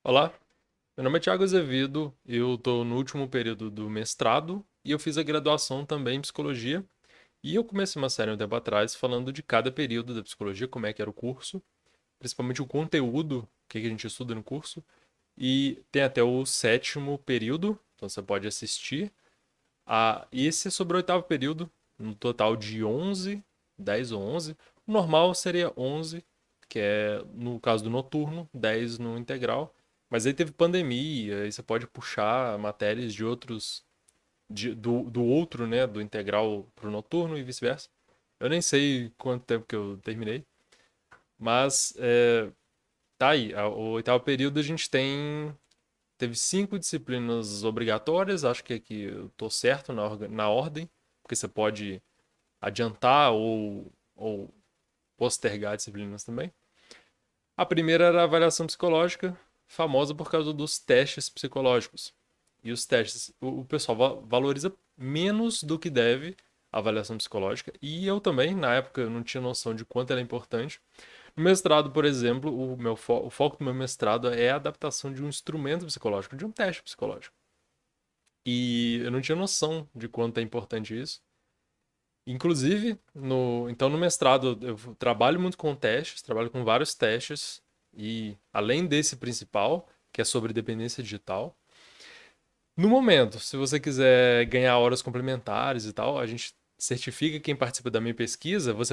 Olá, meu nome é Thiago Azevedo, eu estou no último período do mestrado e eu fiz a graduação também em psicologia. E eu comecei uma série um tempo atrás falando de cada período da psicologia, como é que era o curso, principalmente o conteúdo, o que a gente estuda no curso. E tem até o sétimo período, então você pode assistir. E esse é sobre o oitavo período, no total de 11, 10 ou 11. O normal seria 11, que é no caso do noturno, 10 no integral. Mas aí teve pandemia, aí você pode puxar matérias de outros, do outro, né, do integral pro noturno e vice-versa. Eu nem sei quanto tempo que eu terminei, mas tá aí. O oitavo período a gente teve 5 disciplinas obrigatórias, acho que aqui eu tô certo na ordem, porque você pode adiantar ou postergar disciplinas também. A primeira era a avaliação psicológica, famosa por causa dos testes psicológicos. E os testes, o pessoal valoriza menos do que deve a avaliação psicológica. E eu também, na época, eu não tinha noção de quanto ela é importante. No mestrado, por exemplo, o foco do meu mestrado é a adaptação de um instrumento psicológico, de um teste psicológico. E eu não tinha noção de quanto é importante isso. Inclusive, então no mestrado eu trabalho muito com testes, trabalho com vários testes, e além desse principal, que é sobre dependência digital, no momento, se você quiser ganhar horas complementares e tal, a gente certifica quem participa da minha pesquisa, vou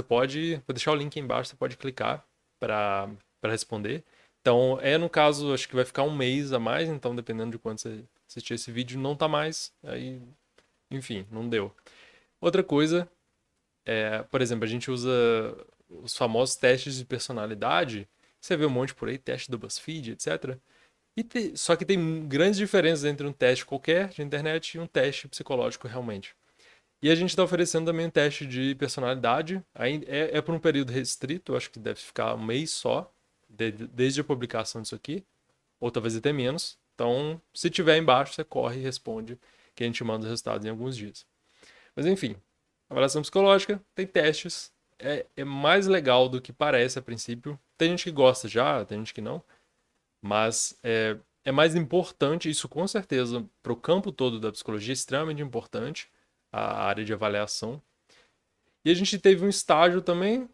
deixar o link aí embaixo, você pode clicar para responder. Então, no caso, acho que vai ficar um mês a mais, então dependendo de quando você assistir esse vídeo, não tá mais, aí, enfim, não deu. Outra coisa por exemplo, a gente usa os famosos testes de personalidade. Você vê um monte por aí, teste do BuzzFeed, etc. Só que tem grandes diferenças entre um teste qualquer de internet e um teste psicológico realmente. E a gente está oferecendo também um teste de personalidade. É por um período restrito, acho que deve ficar um mês só, desde a publicação disso aqui, ou talvez até menos. Então, se tiver embaixo, você corre e responde, que a gente manda os resultados em alguns dias. Mas enfim, avaliação psicológica, tem testes. É mais legal do que parece a princípio. Tem gente que gosta já, tem gente que não. Mas é mais importante, isso com certeza, para o campo todo da psicologia, é extremamente importante, a área de avaliação. E a gente teve um estágio também,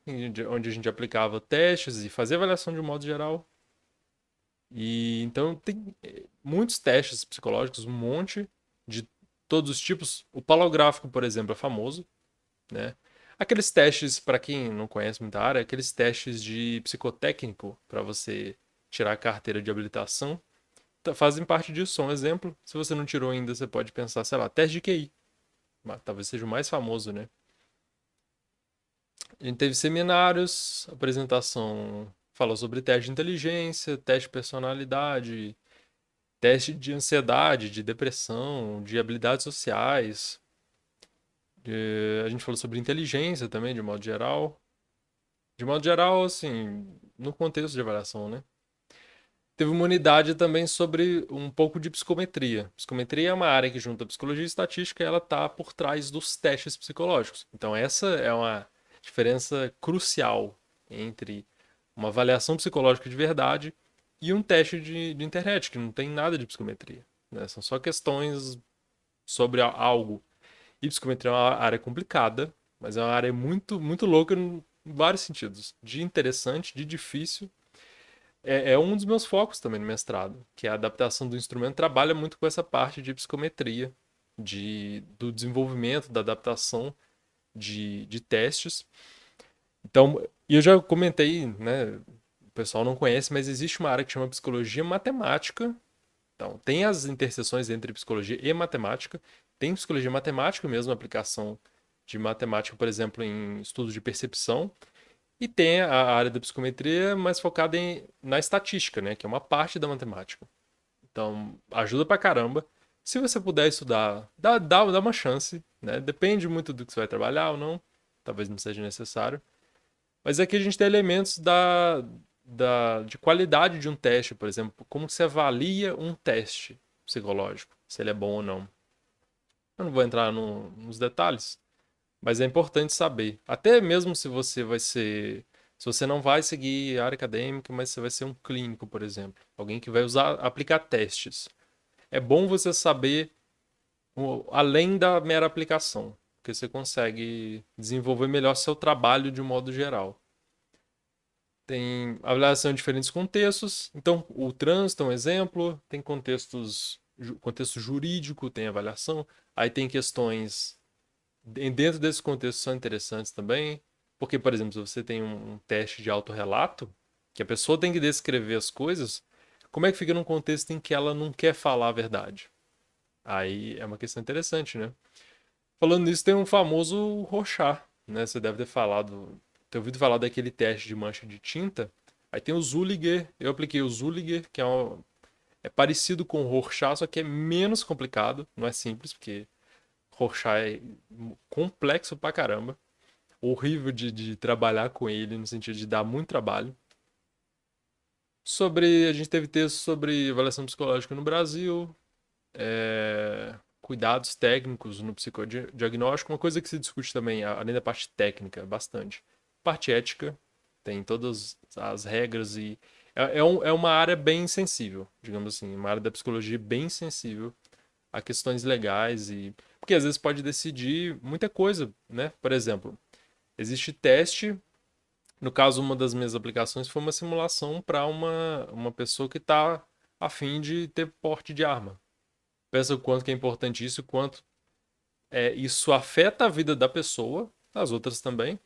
onde a gente aplicava testes e fazia avaliação de um modo geral. E então tem muitos testes psicológicos, um monte de todos os tipos. O palográfico, por exemplo, é famoso, né? Aqueles testes, para quem não conhece muita área, aqueles testes de psicotécnico para você tirar a carteira de habilitação, fazem parte disso. Um exemplo, se você não tirou ainda, você pode pensar, sei lá, teste de QI. Talvez seja o mais famoso, né? A gente teve seminários, apresentação falou sobre teste de inteligência, teste de personalidade, teste de ansiedade, de depressão, de habilidades sociais. A gente falou sobre inteligência também, de modo geral. De modo geral, assim, no contexto de avaliação, né? Teve uma unidade também sobre um pouco de psicometria. Psicometria é uma área que junta psicologia e estatística e ela está por trás dos testes psicológicos. Então essa é uma diferença crucial entre uma avaliação psicológica de verdade e um teste de internet, que não tem nada de psicometria, né? São só questões sobre algo. E psicometria é uma área complicada, mas é uma área muito, muito louca em vários sentidos. De interessante, de difícil. É um dos meus focos também no mestrado, que é a adaptação do instrumento. Trabalha muito com essa parte de psicometria, do desenvolvimento, da adaptação de testes. Então, e eu já comentei, né? O pessoal não conhece, mas existe uma área que chama psicologia matemática. Então, tem as interseções entre psicologia e matemática. Tem psicologia matemática mesmo, aplicação de matemática, por exemplo, em estudos de percepção. E tem a área da psicometria mais focada na estatística, né? Que é uma parte da matemática. Então, ajuda pra caramba. Se você puder estudar, dá uma chance, né? Depende muito do que você vai trabalhar ou não. Talvez não seja necessário. Mas aqui a gente tem elementos de qualidade de um teste, por exemplo. Como você avalia um teste psicológico, se ele é bom ou não. Eu não vou entrar nos detalhes, mas é importante saber. Até mesmo se você vai ser Se você não vai seguir a área acadêmica, mas você vai ser um clínico, por exemplo, alguém que vai aplicar testes. É bom você saber além da mera aplicação, porque você consegue desenvolver melhor seu trabalho de um modo geral. Tem avaliação em diferentes contextos. Então, o trânsito é um exemplo. Tem contexto jurídico, tem avaliação. Aí tem questões dentro desse contexto são interessantes também. Porque, por exemplo, se você tem um teste de autorrelato, que a pessoa tem que descrever as coisas, como é que fica num contexto em que ela não quer falar a verdade? Aí é uma questão interessante, né? Falando nisso, tem um famoso Rorschach, né? Você deve ter ouvido falar daquele teste de mancha de tinta. Aí tem o Zülliger, eu apliquei o Zülliger, que é parecido com o Rorschach, só que é menos complicado, não é simples, porque Rorschach é complexo pra caramba. Horrível de trabalhar com ele, no sentido de dar muito trabalho. A gente teve texto sobre avaliação psicológica no Brasil, cuidados técnicos no psicodiagnóstico, uma coisa que se discute também, além da parte técnica, bastante. Parte ética, tem todas as regras e. É uma área bem sensível, digamos assim, uma área da psicologia bem sensível a questões legais e. Porque às vezes pode decidir muita coisa, né? Por exemplo, existe teste. No caso, uma das minhas aplicações foi uma simulação para uma pessoa que está a fim de ter porte de arma. Pensa o quanto que é importante isso, o quanto isso afeta a vida da pessoa, das outras também,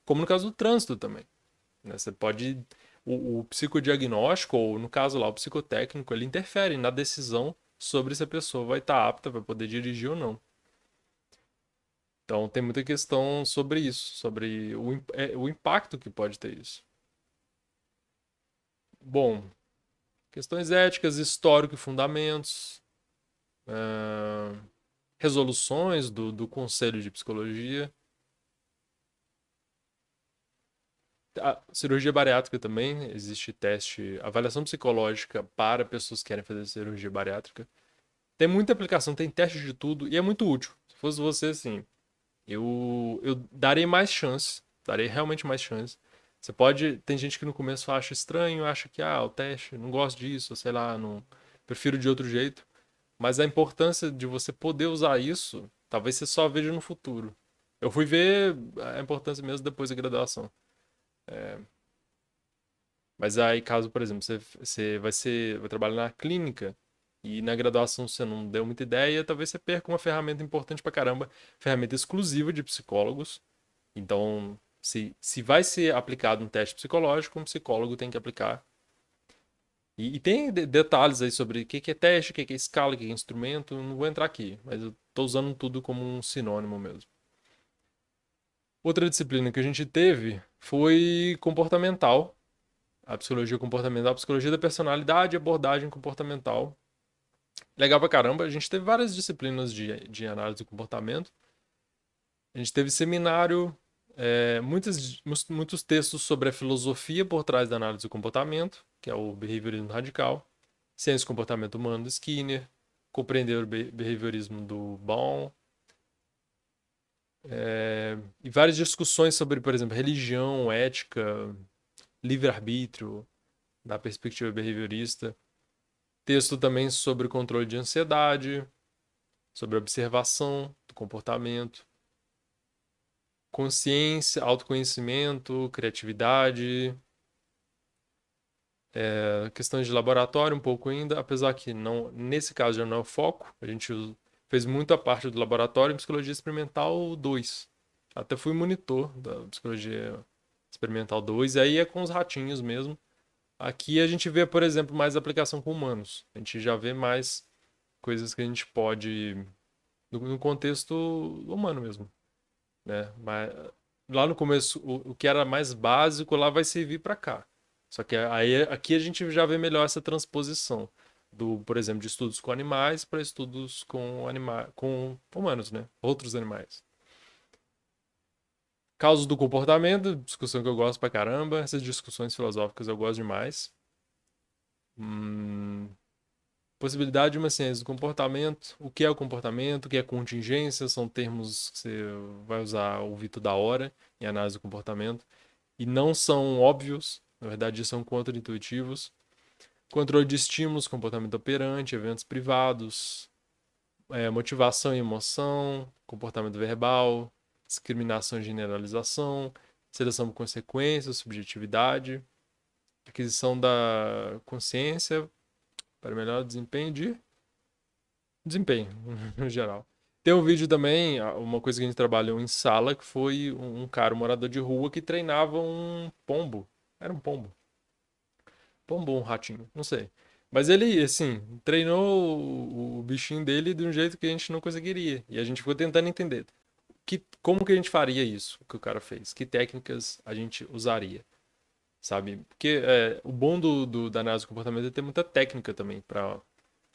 como no caso do trânsito também. Né? Você pode. O psicodiagnóstico, ou no caso lá, o psicotécnico, ele interfere na decisão sobre se a pessoa vai estar apta para poder dirigir ou não. Então tem muita questão sobre isso, sobre o impacto que pode ter isso. Bom, questões éticas, histórico e fundamentos, ah, resoluções do Conselho de Psicologia. A cirurgia bariátrica também, existe teste, avaliação psicológica para pessoas que querem fazer cirurgia bariátrica. Tem muita aplicação, tem teste de tudo e é muito útil. Se fosse você, assim, eu darei mais chance, darei realmente mais chance. Você pode, tem gente que no começo acha estranho, acha que, o teste, não gosto disso, sei lá, não, prefiro de outro jeito. Mas a importância de você poder usar isso, talvez você só veja no futuro. Eu fui ver a importância mesmo depois da graduação. Mas aí, caso, por exemplo, você vai trabalhar na clínica e na graduação você não deu muita ideia, talvez você perca uma ferramenta importante pra caramba, ferramenta exclusiva de psicólogos. Então, se vai ser aplicado um teste psicológico, um psicólogo tem que aplicar. E tem detalhes aí sobre o que é teste, o que é escala, o que é instrumento, não vou entrar aqui, mas eu tô usando tudo como um sinônimo mesmo. Outra disciplina que a gente teve foi comportamental, a psicologia comportamental, a psicologia da personalidade e abordagem comportamental. Legal pra caramba. A gente teve várias disciplinas de análise do comportamento. A gente teve seminário, muitos textos sobre a filosofia por trás da análise do comportamento, que é o behaviorismo radical, ciência do comportamento humano do Skinner, compreender o behaviorismo do Baum, e várias discussões sobre, por exemplo, religião, ética, livre-arbítrio, da perspectiva behaviorista. Texto também sobre controle de ansiedade, sobre observação do comportamento, consciência, autoconhecimento, criatividade, questões de laboratório um pouco ainda, apesar que não, nesse caso já não é o foco. A gente fez muita parte do laboratório em psicologia experimental 2. Até fui monitor da psicologia experimental 2, e aí é com os ratinhos mesmo. Aqui a gente vê, por exemplo, mais aplicação com humanos. A gente já vê mais coisas que a gente pode no contexto humano mesmo, né? Mas lá no começo, o que era mais básico lá vai servir para cá. Só que aí aqui a gente já vê melhor essa transposição por exemplo, de estudos com animais para estudos com humanos, né? Outros animais. Causas do comportamento, discussão que eu gosto pra caramba. Essas discussões filosóficas eu gosto demais. Hum, Possibilidade de uma ciência do comportamento. O que é o comportamento? O que é contingência? São termos que você vai usar ouvir toda hora em análise do comportamento. e não são óbvios, na verdade são contra-intuitivos. Controle de estímulos, comportamento operante, eventos privados, motivação e emoção, comportamento verbal, discriminação e generalização, seleção por consequências, subjetividade, aquisição da consciência para melhor desempenho no geral. Tem um vídeo também, uma coisa que a gente trabalhou em sala, que foi um cara, um morador de rua, que treinava um pombo. Era um pombo. Pombo ou um ratinho, não sei. Mas ele, assim, treinou o bichinho dele de um jeito que a gente não conseguiria. E a gente ficou tentando entender como que a gente faria isso, que o cara fez. Que técnicas a gente usaria, sabe? Porque o bom da análise do comportamento é ter muita técnica também para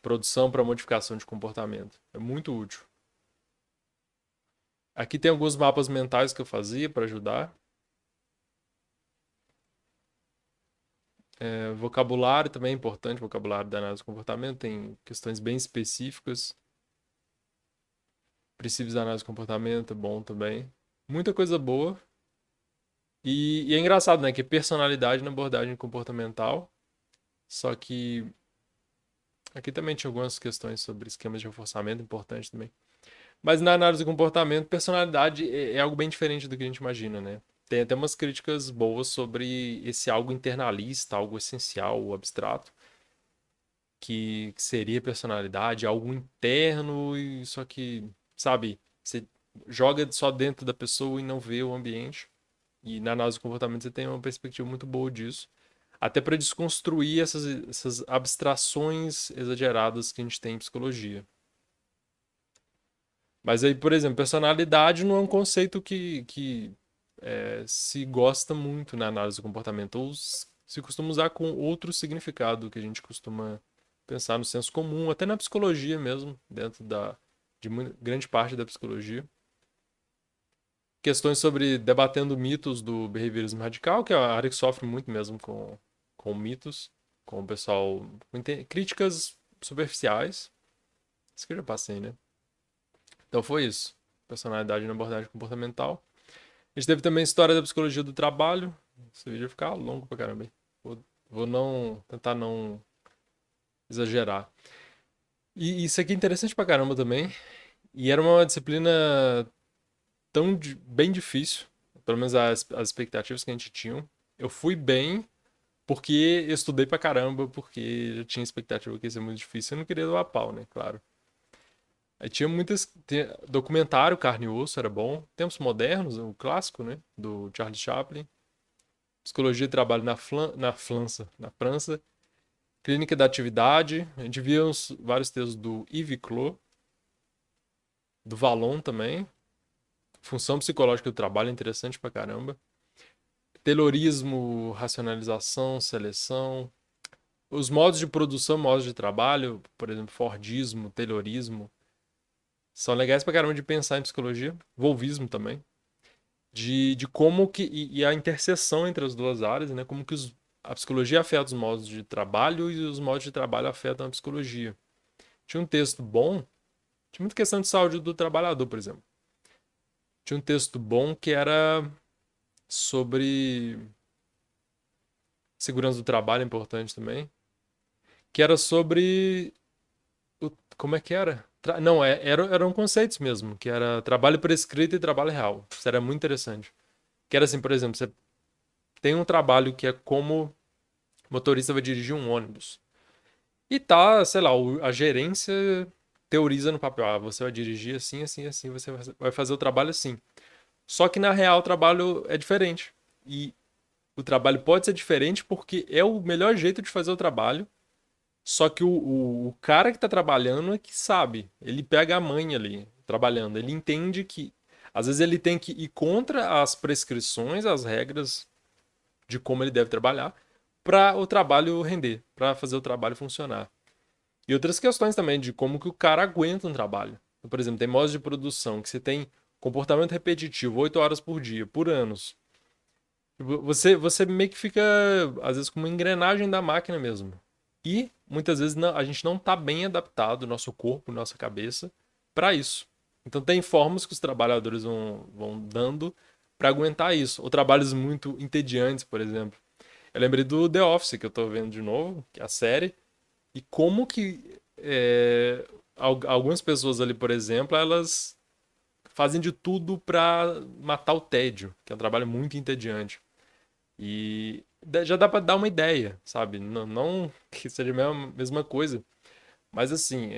produção, para modificação de comportamento. É muito útil. Aqui tem alguns mapas mentais que eu fazia para ajudar. Vocabulário também é importante, vocabulário da análise do comportamento, tem questões bem específicas. Princípios da análise do comportamento é bom também. Muita coisa boa. E é engraçado, né? Que é personalidade na abordagem comportamental. Só que aqui também tinha algumas questões sobre esquemas de reforçamento importantes também. Mas na análise do comportamento, personalidade é algo bem diferente do que a gente imagina, né? Tem até umas críticas boas sobre esse algo internalista, algo essencial, ou abstrato, que seria personalidade, algo interno, e só que, sabe, você joga só dentro da pessoa e não vê o ambiente. E na análise do comportamento você tem uma perspectiva muito boa disso. Até para desconstruir essas abstrações exageradas que a gente tem em psicologia. Mas aí, por exemplo, personalidade não é um conceito que se gosta muito na análise do comportamento, ou se costuma usar com outro significado que a gente costuma pensar no senso comum, até na psicologia mesmo, dentro de grande parte da psicologia. Questões sobre debatendo mitos do behaviorismo radical, que é a área que sofre muito mesmo com mitos, com o pessoal com críticas superficiais. Isso que eu já passei, né? Então foi isso. Personalidade na abordagem comportamental. A gente teve também história da psicologia do trabalho. Esse vídeo vai ficar longo pra caramba. Hein? Vou tentar não exagerar. E isso aqui é interessante pra caramba também. E era uma disciplina bem difícil. Pelo menos as expectativas que a gente tinha. Eu fui bem porque eu estudei pra caramba, porque eu tinha expectativa que ia ser muito difícil. Eu não queria doar pau, né? Claro. Aí tinha documentário, Carne e Osso, era bom. Tempos Modernos, o clássico, né? Do Charles Chaplin. Psicologia de Trabalho na França. Clínica da Atividade. A gente via vários textos do Yves Clos. Do Vallon também. Função Psicológica do Trabalho, interessante pra caramba. Taylorismo, racionalização, seleção. Os modos de produção, modos de trabalho, por exemplo, Fordismo, Taylorismo, são legais pra caramba de pensar em psicologia. Volvismo também. De como que. E a interseção entre as duas áreas, né? Como que a psicologia afeta os modos de trabalho e os modos de trabalho afetam a psicologia. Tinha um texto bom, tinha muita questão de saúde do trabalhador, por exemplo. Tinha um texto bom que era sobre segurança do trabalho, importante também. Que era sobre. Como é que era? Não, eram conceitos mesmo, que era trabalho prescrito e trabalho real. Isso era muito interessante. Que era assim, por exemplo, você tem um trabalho que é como motorista vai dirigir um ônibus. E tá, sei lá, a gerência teoriza no papel, você vai dirigir assim, assim, assim, você vai fazer o trabalho assim. Só que na real o trabalho é diferente. E o trabalho pode ser diferente porque é o melhor jeito de fazer o trabalho. Só que o cara que tá trabalhando é que sabe. Ele pega a manha ali, trabalhando. Ele entende que às vezes ele tem que ir contra as prescrições, as regras de como ele deve trabalhar para o trabalho render, para fazer o trabalho funcionar. E outras questões também de como que o cara aguenta um trabalho. Então, por exemplo, tem modos de produção que você tem comportamento repetitivo 8 horas por dia, por anos. Você meio que fica, às vezes, com uma engrenagem da máquina mesmo. E muitas vezes a gente não está bem adaptado, nosso corpo, nossa cabeça, para isso. Então tem formas que os trabalhadores vão dando para aguentar isso. Ou trabalhos muito entediantes, por exemplo. Eu lembrei do The Office, que eu tô vendo de novo, que é a série, e como que algumas pessoas ali, por exemplo, elas fazem de tudo pra matar o tédio, que é um trabalho muito entediante. E já dá pra dar uma ideia, sabe? Não, não que seja a mesma coisa, mas assim,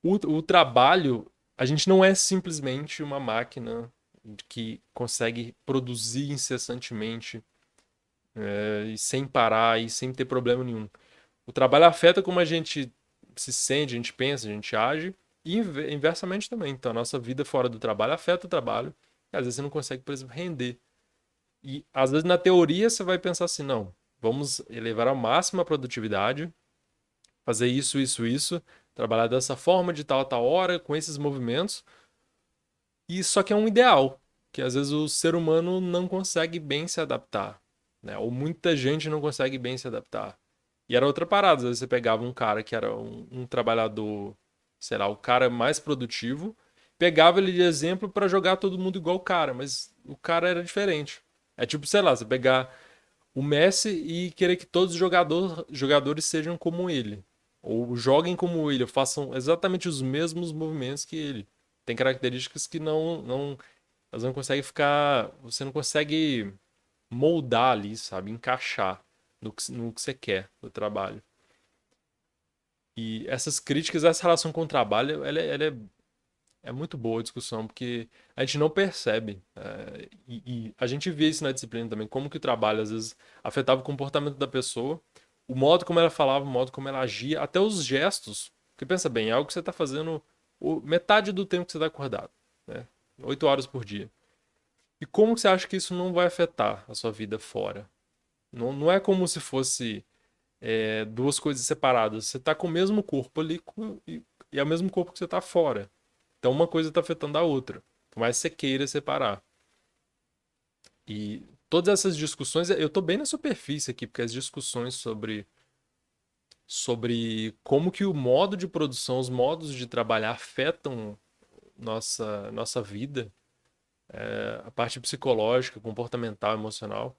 o trabalho, a gente não é simplesmente uma máquina que consegue produzir incessantemente e sem parar e sem ter problema nenhum. O trabalho afeta como a gente se sente, a gente pensa, a gente age, e inversamente também. Então, a nossa vida fora do trabalho afeta o trabalho, e às vezes você não consegue, por exemplo, render. E às vezes na teoria você vai pensar assim, não, vamos elevar ao máximo a produtividade, fazer isso, isso, isso, trabalhar dessa forma, de tal a tal hora, com esses movimentos, e só que é um ideal, que às vezes o ser humano não consegue bem se adaptar, né? Ou muita gente não consegue bem se adaptar. E era outra parada, às vezes você pegava um cara que era um trabalhador, sei lá, o cara mais produtivo, pegava ele de exemplo para jogar todo mundo igual o cara, mas o cara era diferente. É tipo, sei lá, você pegar o Messi e querer que todos os jogadores sejam como ele. Ou joguem como ele, ou façam exatamente os mesmos movimentos que ele. Tem características que elas não conseguem ficar, você não consegue moldar ali, sabe? Encaixar no que você quer do trabalho. E essas críticas, essa relação com o trabalho, é muito boa a discussão, porque a gente não percebe. E a gente vê isso na disciplina também, como que o trabalho às vezes afetava o comportamento da pessoa, o modo como ela falava, o modo como ela agia, até os gestos. Porque pensa bem, é algo que você está fazendo metade do tempo que você está acordado, né? 8 horas por dia. E como que você acha que isso não vai afetar a sua vida fora? Não, não é como se fosse duas coisas separadas. Você está com o mesmo corpo ali e é o mesmo corpo que você está fora. Então uma coisa está afetando a outra, por mais que você queira separar. E todas essas discussões, eu estou bem na superfície aqui, porque as discussões sobre como que o modo de produção, os modos de trabalhar afetam nossa vida, a parte psicológica, comportamental, emocional,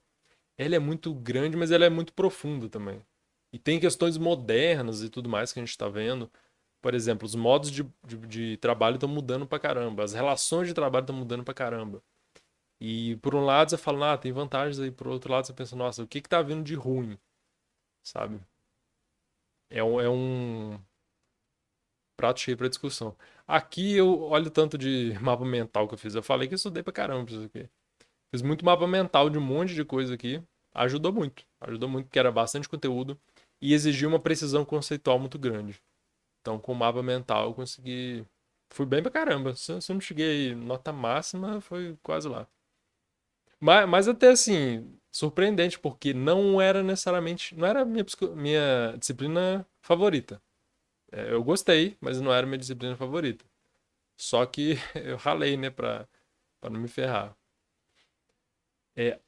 ela é muito grande, mas ela é muito profunda também. E tem questões modernas e tudo mais que a gente está vendo. Por exemplo, os modos de trabalho estão mudando pra caramba, as relações de trabalho estão mudando pra caramba. E por um lado você fala, tem vantagens, aí por outro lado você pensa, nossa, o que que tá vindo de ruim, sabe? É um prato cheio pra discussão. Aqui eu olho tanto de mapa mental que eu fiz. Eu falei que eu estudei pra caramba pra isso aqui. Fiz muito mapa mental de um monte de coisa aqui. Ajudou muito. Ajudou muito, porque era bastante conteúdo e exigia uma precisão conceitual muito grande. Então, com o mapa mental, eu consegui. Fui bem pra caramba. Se eu não cheguei nota máxima, foi quase lá. Mas até assim, surpreendente, porque não era necessariamente. Não era a minha disciplina favorita. Eu gostei, mas não era minha disciplina favorita. Só que eu ralei, né, pra não me ferrar.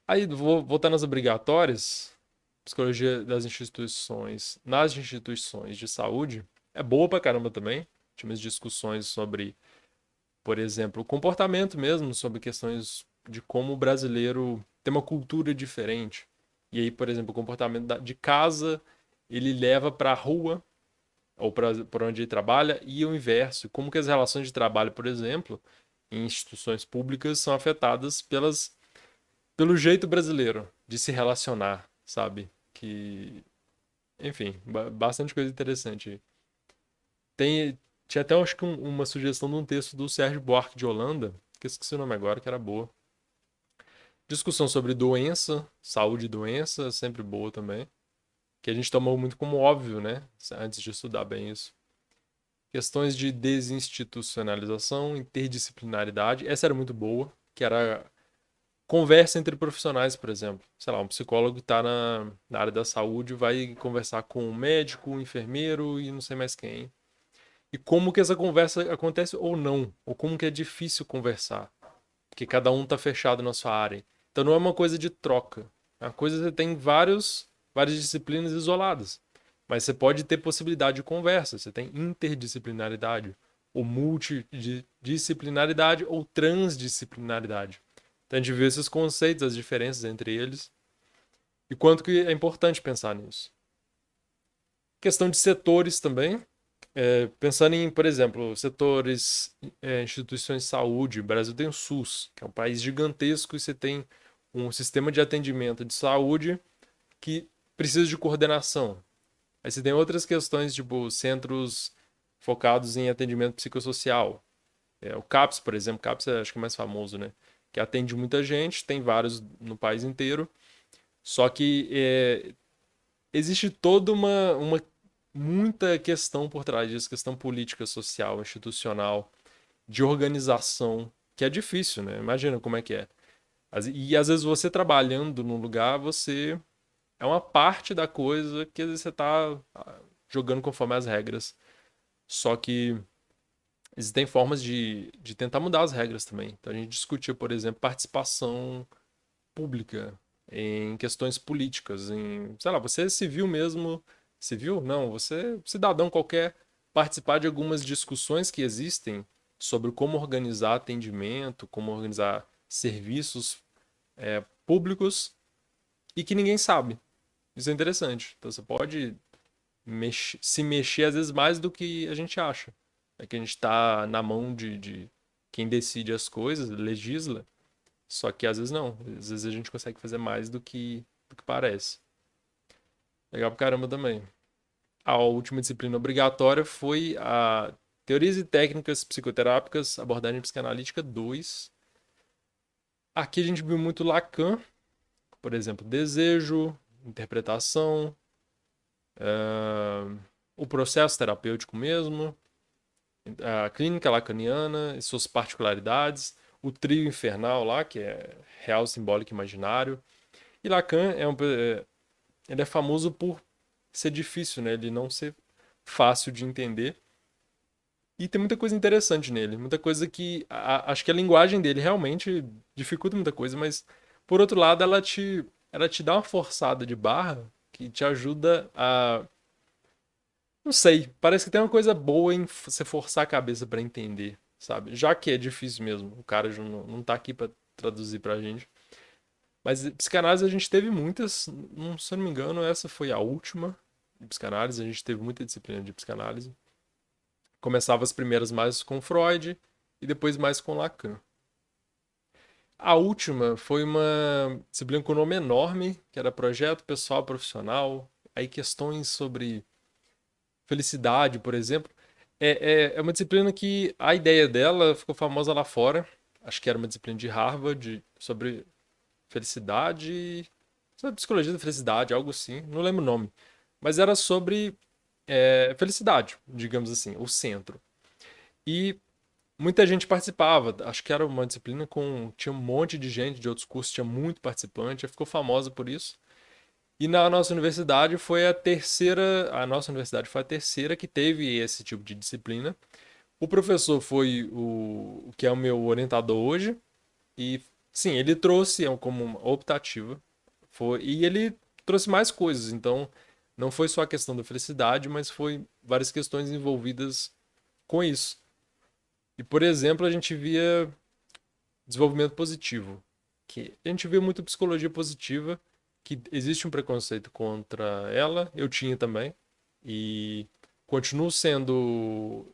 Aí, vou voltar nas obrigatórias. Psicologia das instituições. Nas instituições de saúde, é boa pra caramba também. Tinha umas discussões sobre, por exemplo, o comportamento mesmo, sobre questões de como o brasileiro tem uma cultura diferente. E aí, por exemplo, o comportamento de casa, ele leva para a rua, ou para onde ele trabalha, e o inverso. Como que as relações de trabalho, por exemplo, em instituições públicas são afetadas pelo jeito brasileiro de se relacionar, sabe? Que, enfim, bastante coisa interessante. Tinha até, acho que, uma sugestão de um texto do Sérgio Buarque de Holanda, que eu esqueci o nome agora, que era boa. Discussão sobre doença, saúde e doença, sempre boa também. Que a gente tomou muito como óbvio, né? Antes de estudar bem isso. Questões de desinstitucionalização, interdisciplinaridade. Essa era muito boa, que era conversa entre profissionais, por exemplo. Sei lá, um psicólogo que está na área da saúde vai conversar com um médico, um enfermeiro e não sei mais quem. E como que essa conversa acontece ou não, ou como que é difícil conversar, porque cada um está fechado na sua área. Então não é uma coisa de troca. É uma coisa que você tem várias disciplinas isoladas. Mas você pode ter possibilidade de conversa, você tem interdisciplinaridade, ou multidisciplinaridade, ou transdisciplinaridade. Então a gente vê esses conceitos, as diferenças entre eles e quanto que é importante pensar nisso. Questão de setores também. Pensando em, por exemplo, setores, instituições de saúde, o Brasil tem o SUS, que é um país gigantesco e você tem um sistema de atendimento de saúde que precisa de coordenação. Aí você tem outras questões, tipo centros focados em atendimento psicossocial. O CAPS, por exemplo, CAPS acho que é mais famoso, né? Que atende muita gente, tem vários no país inteiro. Só que existe toda uma muita questão por trás disso, questão política, social, institucional, de organização, que é difícil, né? Imagina como é que é. E às vezes você trabalhando num lugar, você é uma parte da coisa que às vezes você tá jogando conforme as regras. Só que existem formas de tentar mudar as regras também. Então a gente discutiu, por exemplo, participação pública em questões políticas, em, sei lá, você é civil mesmo, civil? Não, você cidadão qualquer participar de algumas discussões que existem sobre como organizar atendimento, como organizar serviços públicos e que ninguém sabe. Isso é interessante. Então você pode se mexer às vezes mais do que a gente acha. É que a gente está na mão de quem decide as coisas, legisla, só que às vezes não. Às vezes a gente consegue fazer mais do que parece. Legal pra caramba também. A última disciplina obrigatória foi a Teorias e Técnicas Psicoterápicas, Abordagem Psicanalítica 2. Aqui a gente viu muito Lacan, por exemplo, desejo, interpretação, o processo terapêutico mesmo, a clínica lacaniana e suas particularidades, o trio infernal lá, que é real, simbólico e imaginário. E Lacan ele é famoso por ser difícil, né? Ele não ser fácil de entender. E tem muita coisa interessante nele, muita coisa que acho que a linguagem dele realmente dificulta muita coisa, mas por outro lado ela te dá uma forçada de barra que te ajuda a, não sei, parece que tem uma coisa boa em você forçar a cabeça pra entender, sabe? Já que é difícil mesmo, o cara já não tá aqui pra traduzir pra gente. Mas psicanálise a gente teve muitas, se eu não me engano, essa foi a última de psicanálise, a gente teve muita disciplina de psicanálise. Começava as primeiras mais com Freud e depois mais com Lacan. A última foi uma disciplina com nome enorme, que era projeto pessoal profissional, aí questões sobre felicidade, por exemplo. É uma disciplina que a ideia dela ficou famosa lá fora. Acho que era uma disciplina de Harvard sobre felicidade, sobre psicologia da felicidade, algo assim, não lembro o nome. Mas era sobre felicidade, digamos assim, o centro. E muita gente participava, acho que era uma disciplina com. Tinha um monte de gente de outros cursos, tinha muito participante, ficou famosa por isso. E na nossa universidade foi a terceira. A nossa universidade foi a terceira que teve esse tipo de disciplina. O professor foi o que é o meu orientador hoje. E sim, ele trouxe como uma optativa. E ele trouxe mais coisas. Então, não foi só a questão da felicidade, mas foi várias questões envolvidas com isso. E, por exemplo, a gente via desenvolvimento positivo, que a gente vê muito psicologia positiva, que existe um preconceito contra ela, eu tinha também, e continuo sendo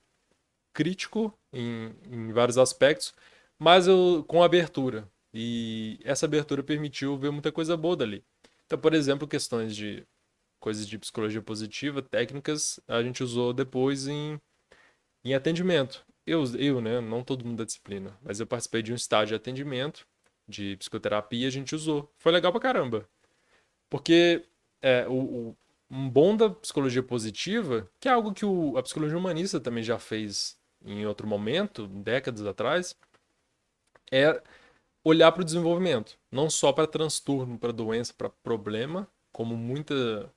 crítico em vários aspectos, mas eu com abertura. E essa abertura permitiu ver muita coisa boa dali. Então, por exemplo, questões de coisas de psicologia positiva, técnicas, a gente usou depois em atendimento. Né, não todo mundo da disciplina, mas eu participei de um estágio de atendimento, de psicoterapia, a gente usou. Foi legal pra caramba. Porque um bom da psicologia positiva, que é algo que a psicologia humanista também já fez em outro momento, décadas atrás, é olhar para o desenvolvimento. Não só para transtorno, para doença, para problema, como muita,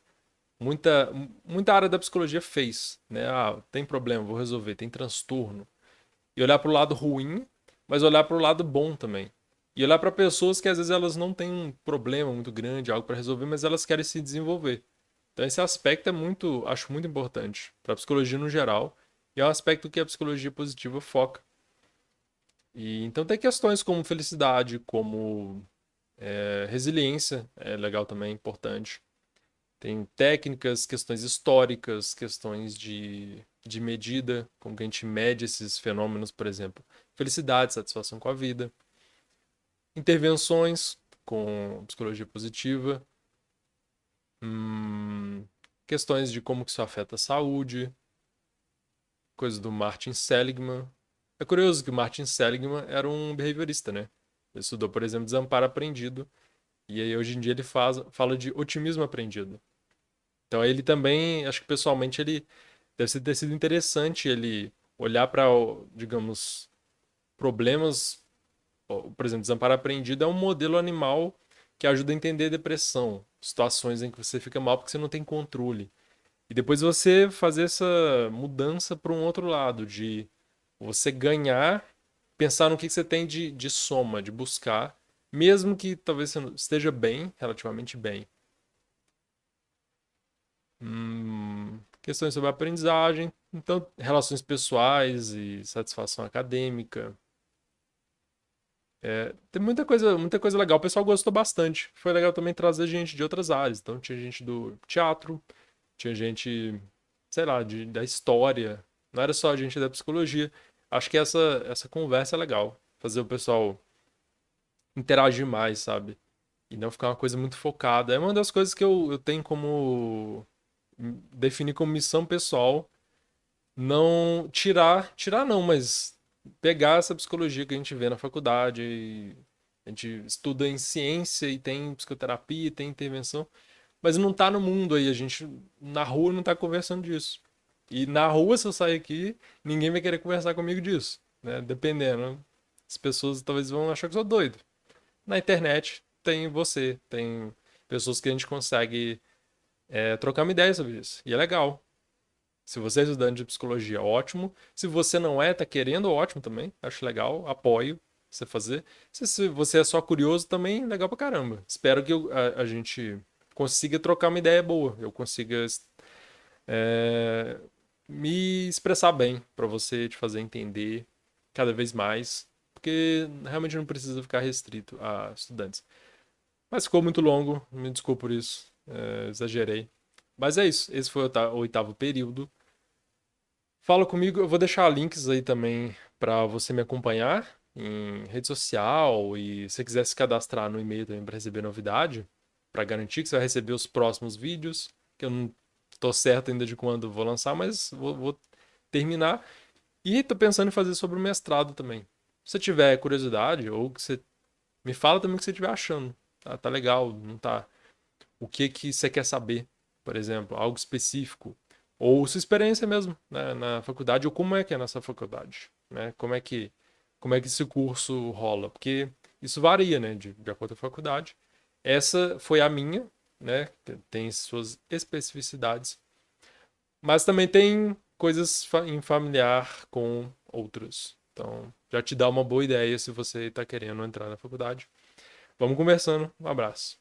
muita área da psicologia fez, né? Ah, tem problema, vou resolver, tem transtorno. E olhar para o lado ruim, mas olhar para o lado bom também. E olhar para pessoas que às vezes elas não têm um problema muito grande, algo para resolver, mas elas querem se desenvolver. Então esse aspecto é muito, acho muito importante para a psicologia no geral, e é um aspecto que a psicologia positiva foca. E então tem questões como felicidade, como resiliência, é legal também, importante. Tem técnicas, questões históricas, questões de medida, como que a gente mede esses fenômenos, por exemplo, felicidade, satisfação com a vida. Intervenções com psicologia positiva, hum, questões de como que isso afeta a saúde, coisas do Martin Seligman. É curioso que o Martin Seligman era um behaviorista, né? Ele estudou, por exemplo, desamparo aprendido, e aí hoje em dia ele fala de otimismo aprendido. Então ele também, acho que pessoalmente ele ter sido interessante ele olhar para, digamos, problemas, por exemplo, desamparo aprendido é um modelo animal que ajuda a entender depressão, situações em que você fica mal porque você não tem controle. E depois você fazer essa mudança para um outro lado, de você ganhar, pensar no que você tem de soma, de buscar, mesmo que talvez você esteja bem, relativamente bem. Questões sobre aprendizagem, então relações pessoais e satisfação acadêmica. Tem muita coisa legal. O pessoal gostou bastante. Foi legal também trazer gente de outras áreas. Então tinha gente do teatro, tinha gente, sei lá, da história. Não era só gente da psicologia. Acho que essa conversa é legal. Fazer o pessoal interagir mais, sabe? E não ficar uma coisa muito focada. É uma das coisas que eu tenho como definir como missão pessoal. Não tirar não, mas pegar essa psicologia que a gente vê na faculdade, e a gente estuda em ciência e tem psicoterapia, tem intervenção, mas não tá no mundo aí, a gente na rua não tá conversando disso. E na rua, se eu sair aqui, ninguém vai querer conversar comigo disso, né? Dependendo. As pessoas talvez vão achar que eu sou doido. Na internet tem você, tem pessoas que a gente consegue trocar uma ideia sobre isso. E é legal. Se você é estudante de psicologia, ótimo. Se você não é, tá querendo, ótimo também. Acho legal, apoio você fazer. Se você é só curioso também, legal pra caramba. Espero que a gente consiga trocar uma ideia boa. Eu consiga é, me expressar bem pra você te fazer entender cada vez mais. Porque realmente não precisa ficar restrito a estudantes. Mas ficou muito longo, me desculpe por isso. Exagerei. Mas é isso. Esse foi o oitavo período. Fala comigo, eu vou deixar links aí também para você me acompanhar em rede social e se você quiser se cadastrar no e-mail também para receber novidade, para garantir que você vai receber os próximos vídeos, que eu não tô certo ainda de quando vou lançar, mas vou terminar. E tô pensando em fazer sobre o mestrado também. Se você tiver curiosidade ou que você me fala também o que você estiver achando. Tá legal, não tá? O que que você quer saber, por exemplo, algo específico, ou sua experiência mesmo, né, na faculdade, ou como é que é nessa faculdade, né? Como é que esse curso rola? Porque isso varia, né, de acordo com a faculdade. Essa foi a minha, né? Tem suas especificidades, mas também tem coisas em familiar com outras. Então, já te dá uma boa ideia se você está querendo entrar na faculdade. Vamos conversando. Um abraço.